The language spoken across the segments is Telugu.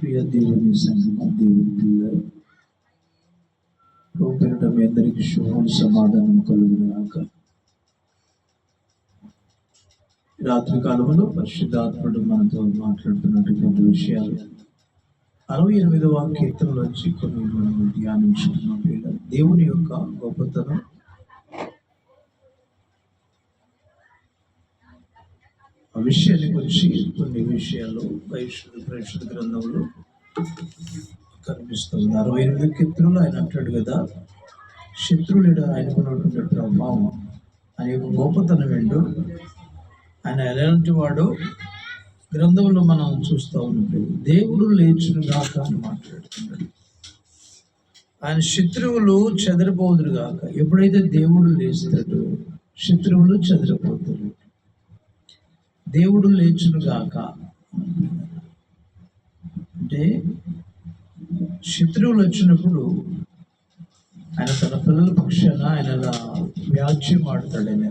ప్రియ దేవుని సంగమా, దేవుని పిల్లలు, పేరిట మీ అందరికీ శుభం సమాధానం కలుగుగాక. రాత్రి కాలంలో పరిశుద్ధాత్ముడు మనతో మాట్లాడుతున్నటువంటి విషయాలు 68వ కీర్తనలోంచి కొన్ని మనం ధ్యానించుకున్నాం. దేవుని యొక్క గొప్పతనం, ఆ విషయాన్ని గురించి కొన్ని విషయాలు పరిశుద్ధ గ్రంథంలో కనిపిస్తుంది. 68 కీర్తనలు ఆయన అంటాడు కదా, శత్రువులు ఆయనకున్నటువంటి ప్రభావం, ఆయన యొక్క గొప్పతనం ఏంటో, ఆయన ఎలాంటి వాడో గ్రంథంలో మనం చూస్తూ ఉంటాం. దేవుడు లేచును గాక అని మాట్లాడుతున్నాడు. ఆయన శత్రువులు చెదరిపోదురు గాక. ఎప్పుడైతే దేవుడు లేస్తాడో శత్రువులు చెదరిపోతారు. దేవుడు లేచును గాక అంటే శత్రువులు వచ్చినప్పుడు ఆయన తన పిల్లల పక్షాన ఆయన వ్యాజ్యం ఆడతాడు. ఆయన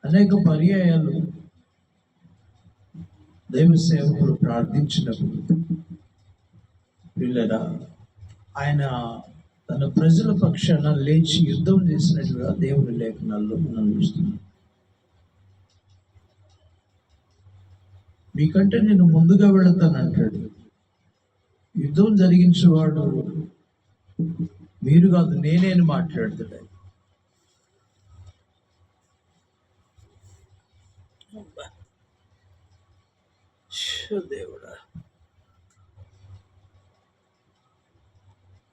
అనేక పర్యాయాలు దైవ సేవకులు ప్రార్థించినప్పుడు పిల్లరా ఆయన తన ప్రజల పక్షాన లేచి యుద్ధం చేసినట్లుగా దేవుని లేఖనాల్లో మనం చూస్తున్నాం. మీకంటే నేను ముందుగా వెళతానంటాడు. యుద్ధం జరిగించేవాడు మీరు కాదు, నేనే మాట్లాడుతాడు. దేవుడా,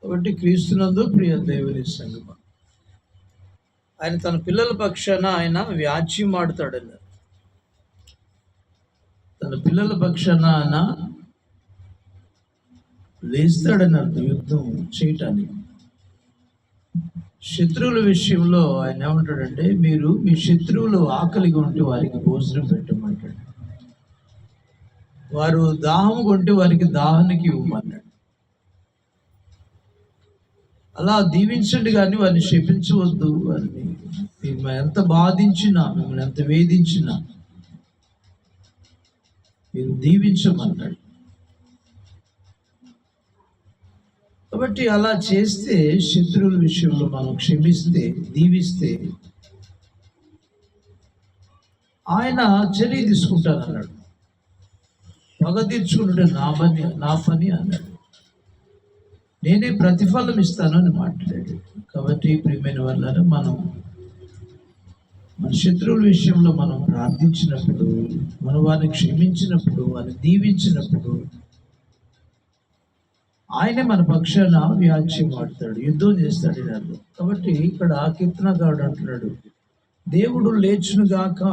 కాబట్టి క్రీస్తునందు ప్రియ దేవుని సంగమా, ఆయన తన పిల్లల పక్షాన ఆయన వ్యాజ్యం ఆడతాడన్నారు. తన పిల్లల పక్షాన ఆయన లేస్తాడని అర్థం యుద్ధం చేయటానికి. శత్రువుల విషయంలో ఆయన ఏమంటాడంటే, మీరు మీ శత్రువులు ఆకలిగా ఉంటే వారికి భోజనం పెట్టమంటాడు, వారు దాహం కొంటే వారికి దాహానికి ఇవ్వమన్నాడు. అలా దీవించండి కానీ వారిని శపించవద్దు. వారిని మిమ్మల్ని ఎంత బాధించినా, మిమ్మల్ని ఎంత వేధించినా మీరు దీవించమన్నాడు. కాబట్టి అలా చేస్తే, శత్రువుల విషయంలో మనం క్షమిస్తే, దీవిస్తే ఆయన చర్య తీసుకుంటానన్నాడు. పగ తీర్చుకుంటే నా పని అన్నాడు. నేనే ప్రతిఫలం ఇస్తాను అని మాట్లాడాడు. కాబట్టి ప్రియమైన వాళ్ళని మన శత్రువుల విషయంలో మనం ప్రార్థించినప్పుడు, మనం వారిని క్షమించినప్పుడు, వారిని దీవించినప్పుడు ఆయనే మన పక్షాన వ్యాజ్యం ఆడతాడు, యుద్ధం చేస్తాడు అన్నారు. కాబట్టి ఇక్కడ కీర్తనకారుడు అంటున్నాడు, దేవుడు లేచును గాక,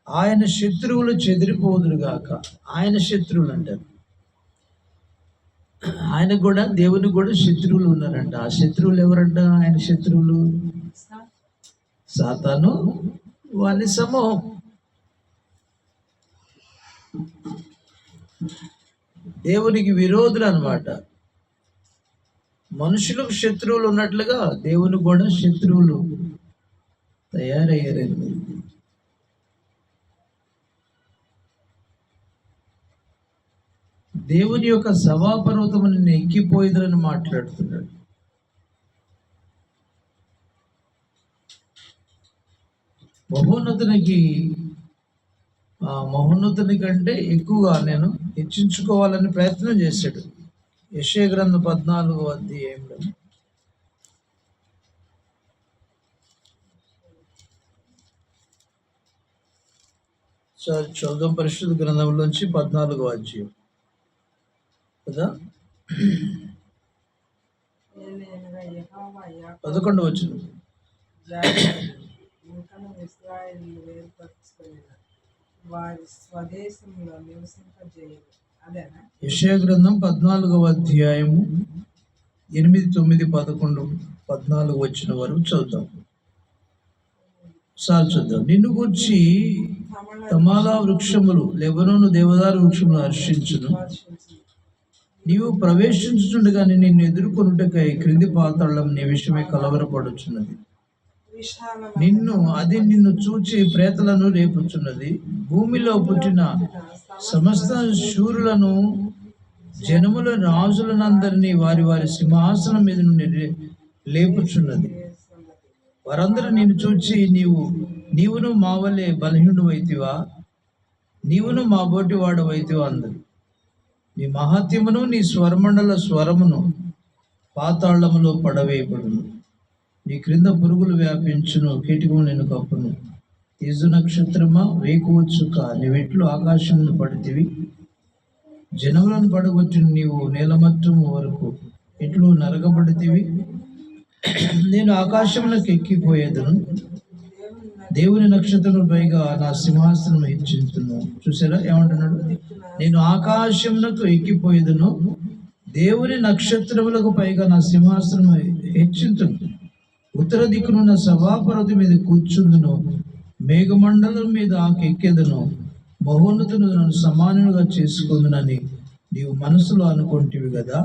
ఆయన శత్రువులు చెదిరిపోదురు గాక. ఆయన శత్రువులు అంటారు. ఆయన కూడా, దేవుని కూడా శత్రువులు ఉన్నారంట. ఆ శత్రువులు ఎవరంట? ఆయన శత్రువులు సాతాను, వాని సమూహం. దేవునికి విరోధులు అన్నమాట. మనుషులకు శత్రువులు ఉన్నట్లుగా దేవుని కూడా శత్రువులు తయారయ్యారండి. దేవుని యొక్క సభాపర్వతముని ఎక్కిపోయేదని మాట్లాడుతున్నాడు. మహోన్నతుని కంటే ఎక్కువగా నేను హెచ్చించుకోవాలని ప్రయత్నం చేశాడు. యెషయా గ్రంథం 14వ అధ్యాయంలో చదువు. పరిశుద్ధ గ్రంథంలోంచి 14వ అధ్యాయం కదా, 11వ వచనం. యెషయా గ్రంథం 14వ అధ్యాయము 8, 9, 11, 14 వచ్చిన వరకు చదువుతాం. చూద్దాం. నిన్ను గూర్చి తమాలా వృక్షములు, లెబనోను దేవదారు వృక్షములు హర్షించును. నీవు ప్రవేశించుచుండగా నిన్ను ఎదుర్కొనుటకై క్రింది పాతాళం నీ విషయమై కలవరపడుచున్నది. నిన్ను చూచి ప్రేతలను రేపుచున్నది. భూమిలో పుట్టిన సమస్త శూరులను జనముల రాజులనందరినీ వారి వారి సింహాసనం మీద నుండి లేపుచున్నది. వారందరూ నిన్ను చూచి నీవును మా వలె బలహీనుడు వైతివా, నీవును మా బోటి వాడవైతివా అందరు. నీ మహాత్యమును నీ స్వరమండల స్వరమును పాతాళములో పడవేయబడును. నీ క్రింద పురుగులు వ్యాపించును, కీటకము నేను కప్పును. తేజు నక్షత్రమా, వేకువచ్చుక, నీవెట్లు ఆకాశమును పడితివి. జనములను పడగొట్టిన నీవు నేలమట్టము వరకు ఎట్లు నరకబడితివి. నేను ఆకాశములకు ఎక్కిపోయేదను, దేవుని నక్షత్రం పైగా నా సింహాసనం హెచ్చించును. చూసారా ఏమంటున్నాడు? నేను ఆకాశములకు ఎక్కిపోయేదను, దేవుని నక్షత్రములకు పైగా నా సింహాసనం హెచ్చించును. ఉత్తర దిక్కునున్న సభాపర్వతం మీద కూర్చుందును, మేఘమండలం మీద ఆకెక్కెదను. మహోన్నతును నన్ను సమానులుగా చేసుకుందునని నీవు మనసులో అనుకుంటివి కదా.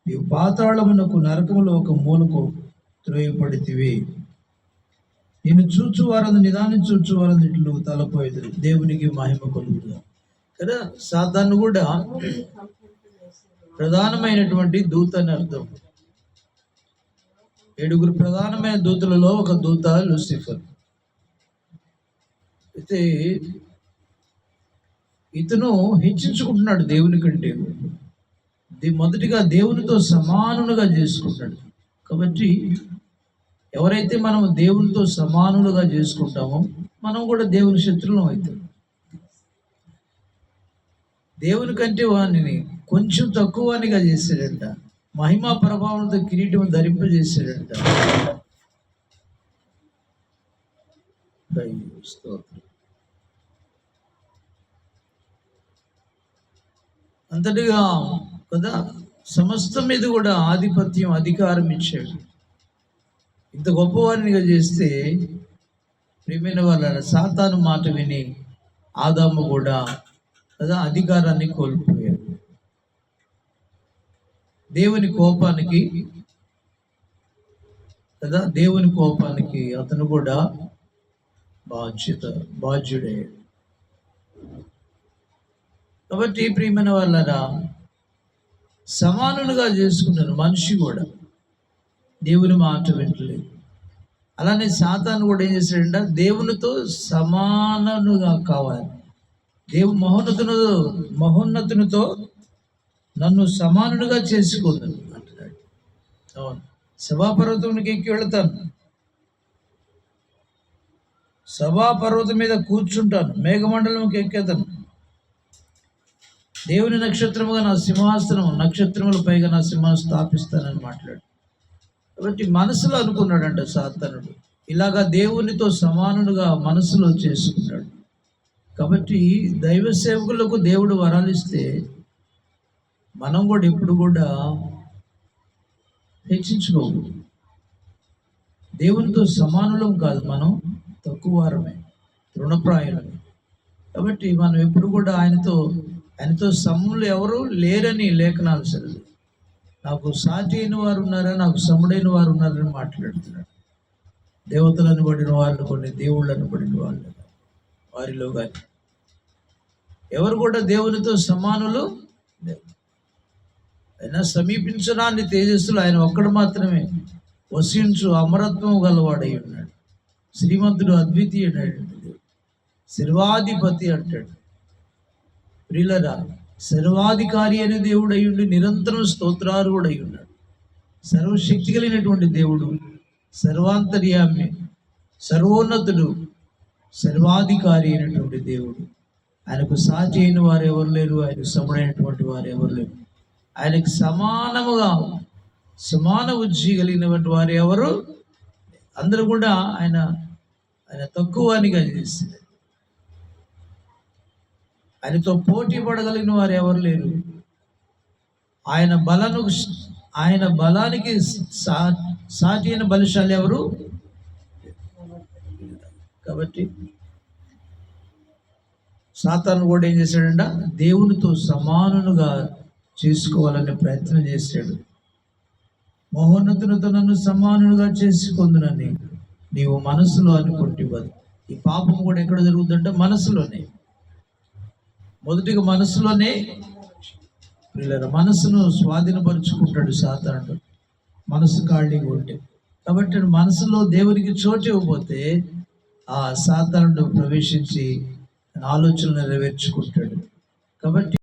నీవు పాతాళమునకు నరకములో ఒక మూలకు త్రోయపడితివి. నేను చూచువారందు నిదానం చూచువారందు ఇట్లు తలపోయేది. దేవునికి మహిమ కలుగుగా కదా. సాతాను కూడా ప్రధానమైనటువంటి దూత అని అర్థం. 7 ప్రధానమైన దూతలలో ఒక దూత లూసిఫర్. అయితే ఇతను హెచ్చించుకుంటున్నాడు దేవుని కంటే. మొదటిగా దేవునితో సమానులుగా చేసుకుంటాడు. కాబట్టి ఎవరైతే మనం దేవునితో సమానులుగా చేసుకుంటామో మనం కూడా దేవుని శత్రువులం అవుతాం. దేవుని కంటే వాడిని కొంచెం తక్కువనిగా చేశాడంట. మహిమా ప్రభావంతో కిరీటం ధరింపజేశాడంట. అంతటిగా కదా సమస్తం మీద కూడా ఆధిపత్యం, అధికారం ఇచ్చాడు. ఇంత గొప్పవారినిగా చేస్తే ప్రియమైన వాళ్ళ సాతాను మాట విని ఆదాము కూడా కదా అధికారాన్ని కోల్పోయాడు. దేవుని కోపానికి అతను కూడా బాధ్యుడయ్యాడు. కాబట్టి ప్రియమైన వాళ్ళరా సమానులుగా చేసుకున్నాను. మనిషి కూడా దేవుని మాట వింటలేదు. అలానే సాతాను కూడా ఏం చేశాడంట, దేవునితో సమానుగా కావాలి. మహోన్నతునితో నన్ను సమానులుగా చేసుకుందాను అంటున్నాడు. అవును, సభాపర్వతానికి ఎక్కి వెళతాను, సభాపర్వతం మీద కూర్చుంటాను, మేఘమండలంకి ఎక్కేతాను, దేవుని నక్షత్రముగా నా సింహాసనం, నక్షత్రముల పైగా నా సింహాసనం స్థాపిస్తానని మాట్లాడు. కాబట్టి మనసులో అనుకున్నాడంట సాతానుడు. ఇలాగా దేవునితో సమానుడుగా మనసులో చేసుకున్నాడు. కాబట్టి దైవ సేవకులకు దేవుడు వరాలిస్తే మనం కూడా ఎప్పుడు కూడా హెచ్చించుకోవు. దేవునితో సమానులం కాదు, మనం తక్కువ వారమే, తృణప్రాయులమే. కాబట్టి మనం ఎప్పుడు కూడా ఆయనతో సమ్ములు ఎవరు లేరని లేఖనాలు సరే నాకు సాటి అయిన వారు ఉన్నారా, నాకు సముడైన వారు ఉన్నారని మాట్లాడుతున్నాడు. దేవతలను పడిన వాళ్ళు, కొన్ని దేవుళ్ళను పడిన వాళ్ళు వారిలో కానీ ఎవరు కూడా దేవునితో సమానులు లేవు. అయినా సమీపించడాన్ని తేజస్సులు ఆయన ఒక్కడు మాత్రమే వసించు అమరత్వం గలవాడై ఉన్నాడు. శ్రీమంతుడు, అద్వితీయుడు, సర్వాధిపతి అంటాడు. ప్రియులరా, సర్వాధికారి అనే దేవుడు అయ్యుండి నిరంతరం స్తోత్రార్హుడు అయి ఉన్నాడు. సర్వశక్తి కలిగినటువంటి దేవుడు, సర్వాంతర్యామి, సర్వోన్నతుడు, సర్వాధికారి అయినటువంటి దేవుడు. ఆయనకు సాటి అయిన వారు ఎవరు లేరు, ఆయనకు సముడైనటువంటి వారు ఎవరు లేరు. ఆయనకు సమాన బుద్ధి కలిగినటువంటి వారు ఎవరు, అందరూ కూడా ఆయన తక్కువనిగా చేస్తారు. ఆయనతో పోటీ పడగలిగిన వారు ఎవరు లేరు. ఆయన బలానికి సాటి అయిన బలశాలి ఎవరు. కాబట్టి సాతాను కూడా ఏం చేశాడంట, దేవునితో సమానులుగా చేసుకోవాలనే ప్రయత్నం చేశాడు. మహోన్నతునితో నన్ను సమానులుగా చేసుకుందునని నీవు మనసులో అనుకుంటే. ఈ పాపం కూడా ఎక్కడ జరుగుతుందంటే మనసులోనే. మొదటిగా మనసులోనే పిల్లల మనసును స్వాధీనపరుచుకుంటాడు సాతానుడు, మనసు ఖాళీగా ఉంటే. కాబట్టి మనసులో దేవునికి చోటు ఇవ్వకపోతే ఆ సాతానుడు ప్రవేశించి ఆలోచనలు నెరవేర్చుకుంటాడు. కాబట్టి